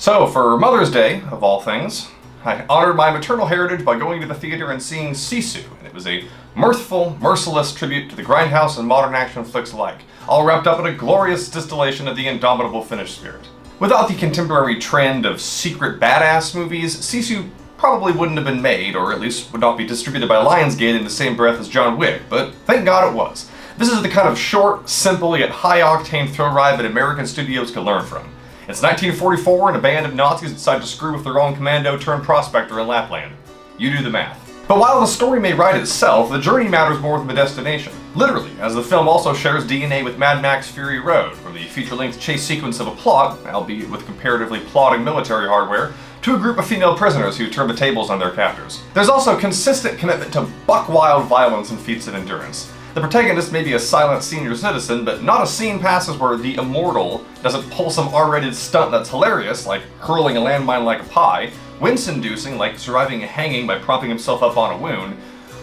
So, for Mother's Day, of all things, I honored my maternal heritage by going to the theater and seeing SISU, and it was a mirthful, merciless tribute to the grindhouse and modern action flicks alike, all wrapped up in a glorious distillation of the indomitable Finnish spirit. Without the contemporary trend of secret badass movies, SISU probably wouldn't have been made, or at least would not be distributed by Lionsgate in the same breath as John Wick, but thank God it was. This is the kind of short, simple, yet high-octane thrill ride that American studios could learn from. It's 1944 and a band of Nazis decide to screw with their own commando-turned-prospector in Lapland. You do the math. But while the story may write itself, the journey matters more than the destination. Literally, as the film also shares DNA with Mad Max Fury Road, from the feature-length chase sequence of a plot, albeit with comparatively plodding military hardware, to a group of female prisoners who turn the tables on their captors. There's also consistent commitment to buck-wild violence and feats of endurance. The protagonist may be a silent senior citizen, but not a scene passes where the immortal doesn't pull some R-rated stunt that's hilarious, like hurling a landmine like a pie, wince-inducing, like surviving a hanging by propping himself up on a wound,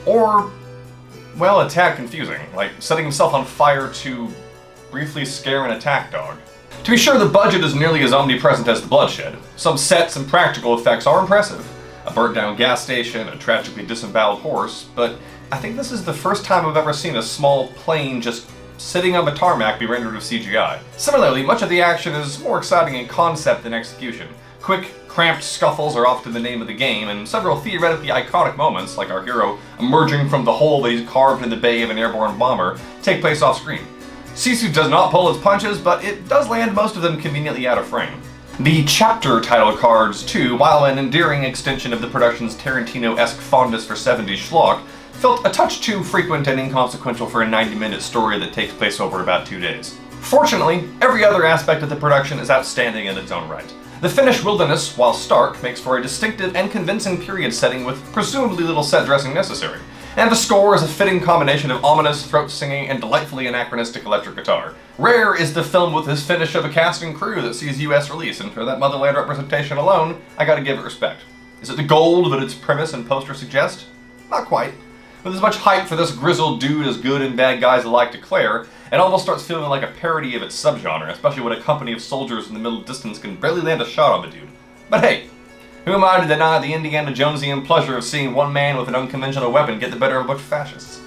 or, well, a tad confusing, like setting himself on fire to briefly scare an attack dog. To be sure, the budget is nearly as omnipresent as the bloodshed. Some sets and practical effects are impressive. A burnt-down gas station, a tragically disemboweled horse, but I think this is the first time I've ever seen a small plane just sitting on the tarmac be rendered with CGI. Similarly, much of the action is more exciting in concept than execution. Quick, cramped scuffles are often the name of the game, and several theoretically iconic moments, like our hero emerging from the hole that he's carved in the bay of an airborne bomber, take place off-screen. SISU does not pull its punches, but it does land most of them conveniently out of frame. The chapter title cards, too, while an endearing extension of the production's Tarantino-esque fondness for 70s schlock, felt a touch too frequent and inconsequential for a 90-minute story that takes place over about 2 days. Fortunately, every other aspect of the production is outstanding in its own right. The Finnish wilderness, while stark, makes for a distinctive and convincing period setting with presumably little set dressing necessary. And the score is a fitting combination of ominous, throat-singing, and delightfully anachronistic electric guitar. Rare is the film with this finish of a cast and crew that sees US release, and for that motherland representation alone, I gotta give it respect. Is it the gold that its premise and poster suggest? Not quite. With as much hype for this grizzled dude as good and bad guys alike declare, it almost starts feeling like a parody of its subgenre, especially when a company of soldiers in the middle distance can barely land a shot on the dude. But hey, who am I to deny the Indiana Jonesian pleasure of seeing one man with an unconventional weapon get the better of a bunch of fascists?